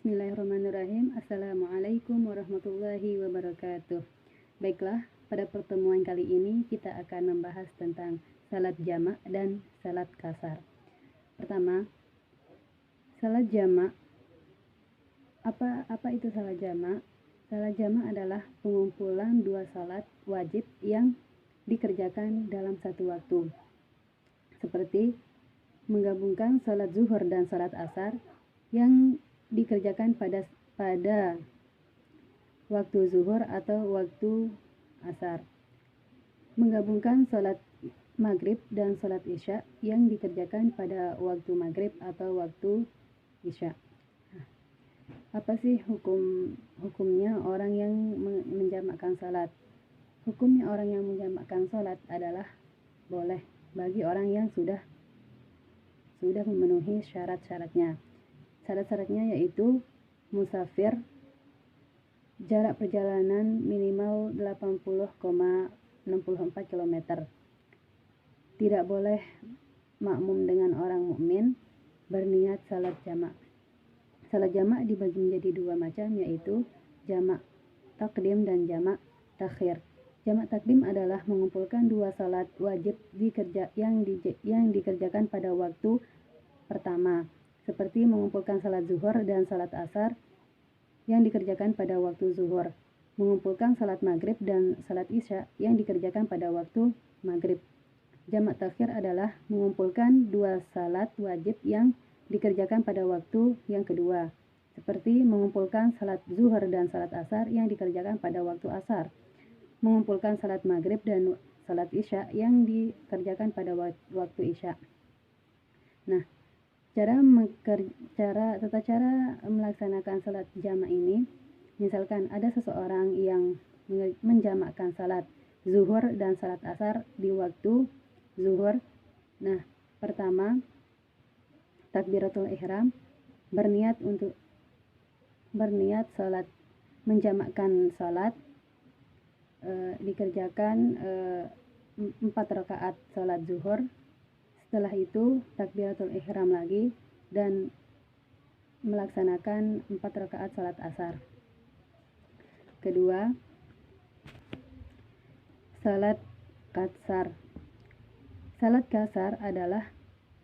Bismillahirrahmanirrahim. Assalamualaikum warahmatullahi wabarakatuh. Baiklah, pada pertemuan kali ini kita akan membahas tentang salat jamak dan salat kasar. Pertama, salat jamak. Apa itu salat jamak? Salat jamak adalah pengumpulan dua salat wajib yang dikerjakan dalam satu waktu. Seperti menggabungkan salat zuhur dan salat asar yang dikerjakan pada waktu zuhur atau waktu asar. Menggabungkan salat maghrib dan salat isya yang dikerjakan pada waktu maghrib atau waktu isya. Apa sih hukumnya orang yang menjamakkan salat? Hukumnya orang yang menjamakkan salat adalah boleh bagi orang yang sudah memenuhi syarat-syaratnya. Syarat-syaratnya yaitu musafir, jarak perjalanan minimal 80,64 km. Tidak boleh makmum dengan orang mukmin, berniat salat jamak. Salat jamak dibagi menjadi dua macam, yaitu jamak takdim dan jamak takhir. Jamak takdim adalah mengumpulkan dua salat wajib yang dikerjakan pada waktu pertama, seperti mengumpulkan salat zuhur dan salat asar yang dikerjakan pada waktu zuhur, mengumpulkan salat maghrib dan salat isya yang dikerjakan pada waktu maghrib. Jamak takhir adalah mengumpulkan dua salat wajib yang dikerjakan pada waktu yang kedua, seperti mengumpulkan salat zuhur dan salat asar yang dikerjakan pada waktu asar, mengumpulkan salat maghrib dan salat isya yang dikerjakan pada waktu isya. Nah, tata cara melaksanakan salat jamak ini, misalkan ada seseorang yang menjamakkan salat zuhur dan salat asar di waktu zuhur. Nah, pertama, takbiratul ihram, berniat salat, menjamakkan salat, dikerjakan 4 rakaat salat zuhur. Setelah itu takbiratul ihram lagi dan melaksanakan 4 rakaat salat asar. Kedua, salat kasar. Salat kasar adalah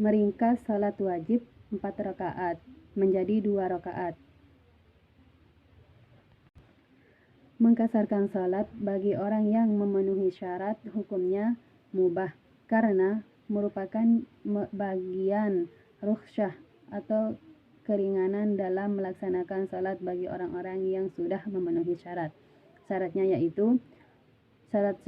meringkas salat wajib 4 rakaat menjadi 2 rakaat. Mengkasarkan salat bagi orang yang memenuhi syarat hukumnya mubah karena merupakan bagian rukhsah atau keringanan dalam melaksanakan salat bagi orang-orang yang sudah memenuhi syarat. Syaratnya yaitu salat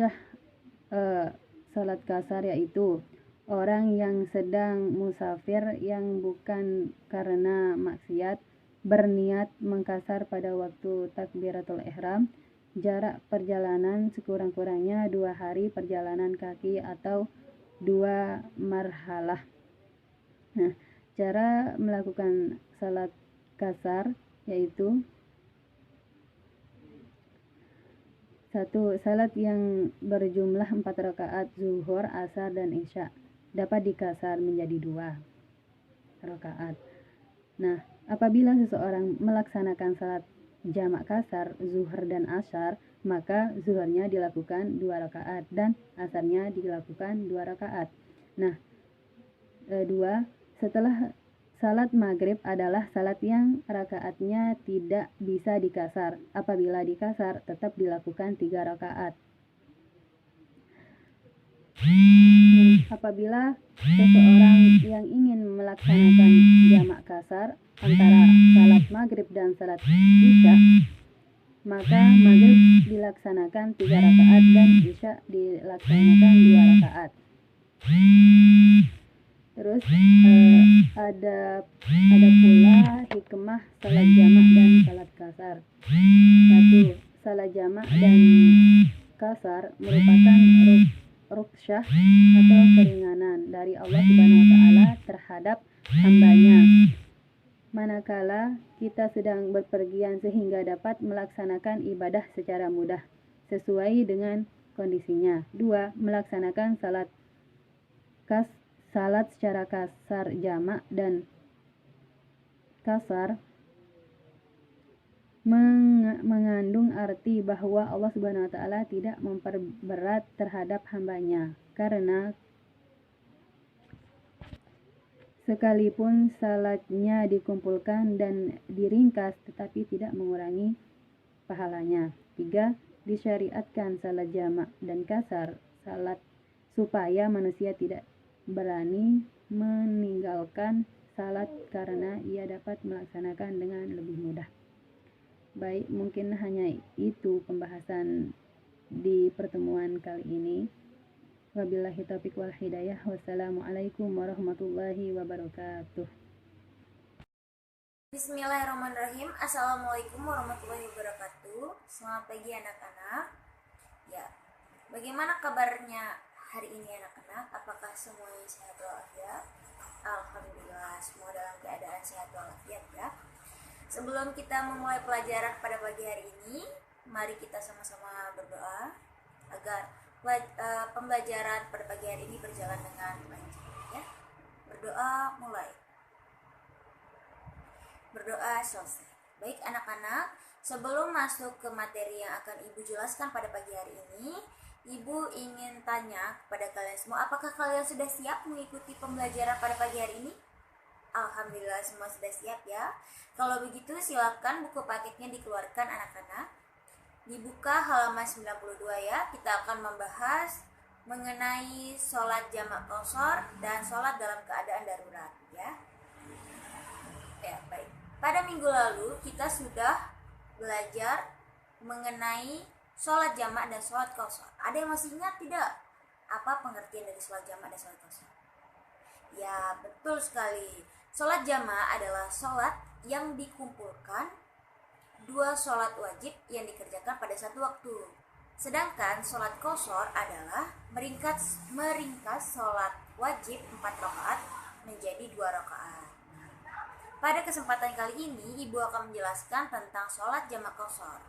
kasar, yaitu orang yang sedang musafir yang bukan karena maksiat berniat mengkasar pada waktu takbiratul ihram, jarak perjalanan sekurang-kurangnya 2 hari perjalanan kaki atau 2 marhalah. Nah, cara melakukan salat kasar yaitu: 1. Salat yang berjumlah 4 rakaat zuhur, asar, dan isya dapat dikasar menjadi 2 rakaat. Nah, apabila seseorang melaksanakan salat jamak kasar zuhur dan asar, maka zuhurnya dilakukan 2 rakaat dan asarnya dilakukan 2 rakaat. Nah, 2. Setelah salat maghrib adalah salat yang rakaatnya tidak bisa dikasar. Apabila dikasar, tetap dilakukan 3 rakaat. Apabila seseorang yang ingin melaksanakan jamak kasar antara salat maghrib dan salat isya, maka maghrib dilaksanakan 3 rakaat dan isya dilaksanakan 2 rakaat. Terus ada pula hikmah salat jamak dan salat kasar. 1. Salat jamak dan kasar merupakan rukhsah atau keringanan dari Allah Subhanahu wa taala terhadap hambanya manakala kita sedang berpergian, sehingga dapat melaksanakan ibadah secara mudah sesuai dengan kondisinya. 2. Melaksanakan salat secara kasar jamak dan kasar mengandung arti bahwa Allah Subhanahu wa taala tidak memperberat terhadap hambanya, karena sekalipun salatnya dikumpulkan dan diringkas tetapi tidak mengurangi pahalanya. 3. Disyariatkan salat jamak dan kasar salat supaya manusia tidak berani meninggalkan salat karena ia dapat melaksanakan dengan lebih mudah. Baik, mungkin hanya itu pembahasan di pertemuan kali ini. Wabillahi taufiq wal hidayah. Wassalamualaikum warahmatullahi wabarakatuh. Bismillahirrahmanirrahim. Assalamualaikum warahmatullahi wabarakatuh. Selamat pagi anak-anak. Ya, bagaimana kabarnya hari ini anak-anak? Apakah semuanya sehat walafiat? Alhamdulillah, semua dalam keadaan sehat walafiat ya. Sebelum kita memulai pelajaran pada pagi hari ini, mari kita sama-sama berdoa agar pembelajaran pada pagi hari ini berjalan dengan lancar ya. Berdoa mulai. Berdoa selesai. Baik anak-anak, sebelum masuk ke materi yang akan Ibu jelaskan pada pagi hari ini, Ibu ingin tanya kepada kalian semua, apakah kalian sudah siap mengikuti pembelajaran pada pagi hari ini? Alhamdulillah semua sudah siap ya. Kalau begitu silakan buku paketnya dikeluarkan anak-anak. Dibuka halaman 92 ya. Kita akan membahas mengenai sholat jamak qashar dan sholat dalam keadaan darurat ya. Ya, baik. Pada minggu lalu kita sudah belajar mengenai sholat jamak dan sholat qashar. Ada yang masih ingat tidak? Apa pengertian dari sholat jamak dan sholat qashar? Ya, betul sekali. Sholat jamak adalah sholat yang dikumpulkan dua sholat wajib yang dikerjakan pada satu waktu. Sedangkan sholat qashar adalah meringkas sholat wajib 4 rakaat menjadi 2 rakaat. Pada kesempatan kali ini, Ibu akan menjelaskan tentang sholat jamak qashar.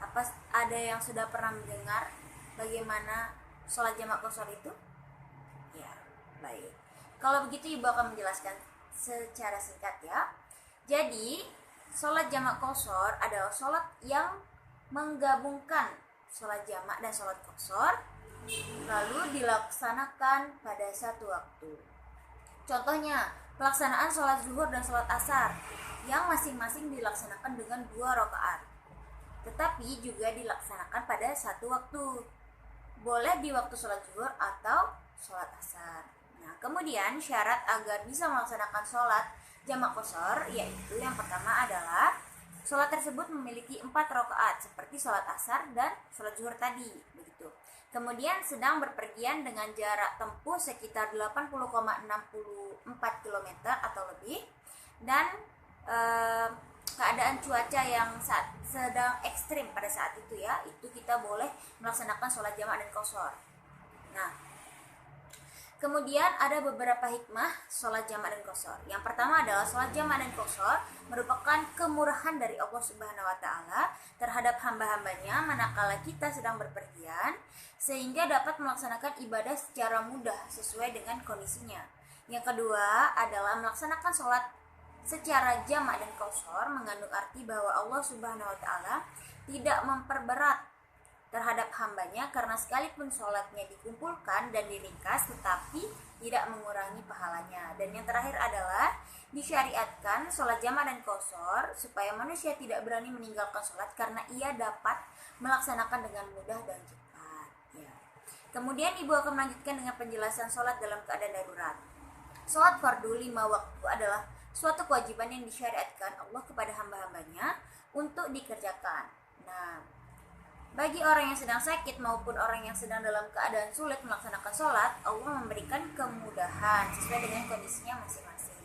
Apa ada yang sudah pernah mendengar bagaimana sholat jamak qashar itu? Ya, baik. Kalau begitu Ibu akan menjelaskan secara singkat ya. Jadi, sholat jamak qashar adalah sholat yang menggabungkan sholat jamak dan sholat qashar lalu dilaksanakan pada satu waktu. Contohnya, pelaksanaan sholat zuhur dan sholat asar yang masing-masing dilaksanakan dengan 2 rakaat, tetapi juga dilaksanakan pada satu waktu. Boleh di waktu sholat zuhur atau sholat asar. Nah, kemudian syarat agar bisa melaksanakan sholat jamak qashar yaitu yang pertama adalah sholat tersebut memiliki 4 rakaat seperti sholat asar dan sholat zuhur tadi, begitu. Kemudian sedang berpergian dengan jarak tempuh sekitar 80,64 km atau lebih, dan keadaan cuaca yang sedang ekstrim pada saat itu ya, itu kita boleh melaksanakan sholat jamak dan qashar. Nah, kemudian ada beberapa hikmah sholat jamak dan qashar. Yang pertama adalah sholat jamak dan qashar merupakan kemurahan dari Allah Subhanahu wa taala terhadap hamba-hambanya manakala kita sedang berpergian, sehingga dapat melaksanakan ibadah secara mudah sesuai dengan kondisinya. Yang kedua adalah melaksanakan sholat secara jamak dan qashar mengandung arti bahwa Allah Subhanahu wa taala tidak memperberat terhadap hambanya karena sekalipun sholatnya dikumpulkan dan diringkas tetapi tidak mengurangi pahalanya. Dan yang terakhir adalah disyariatkan sholat jamak dan qashar supaya manusia tidak berani meninggalkan sholat karena ia dapat melaksanakan dengan mudah dan cepat ya. Kemudian Ibu akan melanjutkan dengan penjelasan sholat dalam keadaan darurat. Sholat fardu 5 waktu adalah suatu kewajiban yang disyariatkan Allah kepada hamba-hambanya untuk dikerjakan. Nah, bagi orang yang sedang sakit maupun orang yang sedang dalam keadaan sulit melaksanakan sholat, Allah memberikan kemudahan sesuai dengan kondisinya masing-masing.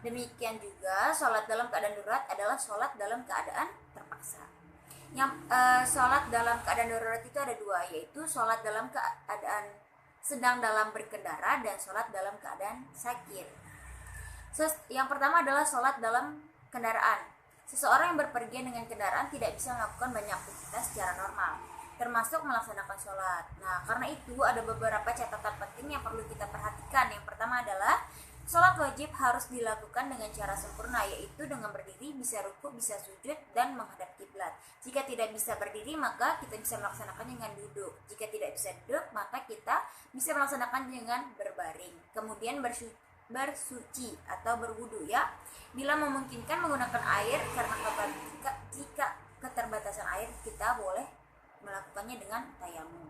Demikian juga sholat dalam keadaan darurat adalah sholat dalam keadaan terpaksa. Yang sholat dalam keadaan darurat itu ada 2, yaitu sholat dalam keadaan sedang dalam berkendara dan sholat dalam keadaan sakit. Yang pertama adalah sholat dalam kendaraan. Seseorang yang berpergian dengan kendaraan tidak bisa melakukan banyak aktivitas secara normal, termasuk melaksanakan sholat. Nah, karena itu ada beberapa catatan penting yang perlu kita perhatikan. Yang pertama adalah sholat wajib harus dilakukan dengan cara sempurna, yaitu dengan berdiri, bisa ruku, bisa sujud, dan menghadap kiblat. Jika tidak bisa berdiri, maka kita bisa melaksanakannya dengan duduk. Jika tidak bisa duduk, maka kita bisa melaksanakan dengan berbaring. Kemudian bersuci atau berwudu ya. Bila memungkinkan menggunakan air, karena jika keterbatasan air, kita boleh melakukannya dengan tayamum.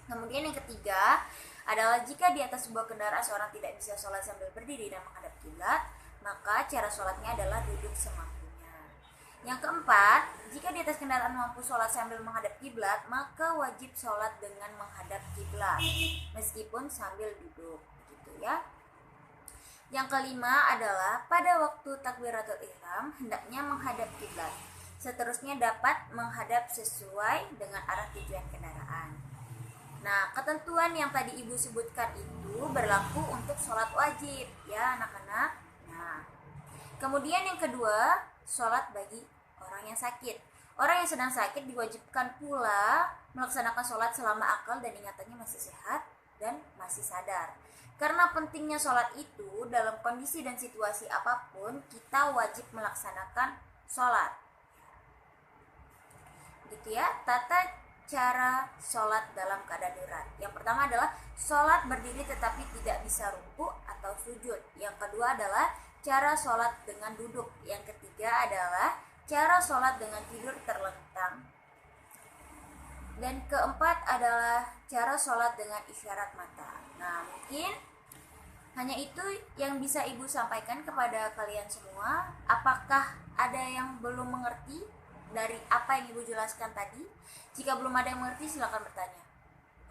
Kemudian yang ketiga adalah jika di atas sebuah kendaraan seorang tidak bisa sholat sambil berdiri dan menghadap kiblat, maka cara sholatnya adalah duduk semampunya. Yang keempat, jika di atas kendaraan mampu sholat sambil menghadap kiblat, maka wajib sholat dengan menghadap kiblat meskipun sambil duduk, gitu ya. Yang kelima adalah pada waktu takbiratul ihram hendaknya menghadap kiblat. Seterusnya dapat menghadap sesuai dengan arah tujuan kendaraan. Nah, ketentuan yang tadi Ibu sebutkan itu berlaku untuk sholat wajib ya anak-anak. Nah, kemudian yang kedua, sholat bagi orang yang sakit. Orang yang sedang sakit diwajibkan pula melaksanakan sholat selama akal dan ingatannya masih sehat dan masih sadar. Karena pentingnya sholat itu, dalam kondisi dan situasi apapun kita wajib melaksanakan sholat. Gitu ya, tata cara sholat dalam keadaan darurat. Yang pertama adalah sholat berdiri tetapi tidak bisa ruku atau sujud. Yang kedua adalah cara sholat dengan duduk. Yang ketiga adalah cara sholat dengan tidur terlentang. Dan keempat adalah cara sholat dengan isyarat mata. Nah, mungkin hanya itu yang bisa Ibu sampaikan kepada kalian semua. Apakah ada yang belum mengerti dari apa yang Ibu jelaskan tadi? Jika belum ada yang mengerti, silakan bertanya.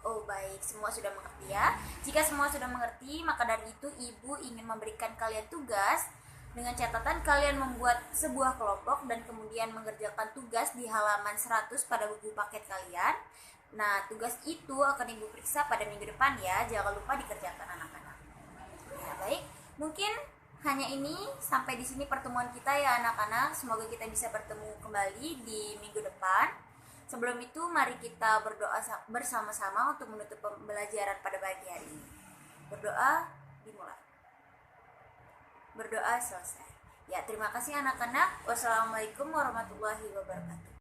Oh baik, semua sudah mengerti ya. Jika semua sudah mengerti, maka dari itu Ibu ingin memberikan kalian tugas dengan catatan kalian membuat sebuah kelompok dan kemudian mengerjakan tugas di halaman 100 pada buku paket kalian. Nah, tugas itu akan Ibu periksa pada minggu depan ya. Jangan lupa dikerjakan anak-anak. Ya, baik. Mungkin hanya ini, sampai di sini pertemuan kita ya anak-anak. Semoga kita bisa bertemu kembali di minggu depan. Sebelum itu mari kita berdoa bersama-sama untuk menutup pembelajaran pada pagi hari ini. Berdoa dimulai. Berdoa selesai. Ya, terima kasih anak-anak. Wassalamualaikum warahmatullahi wabarakatuh.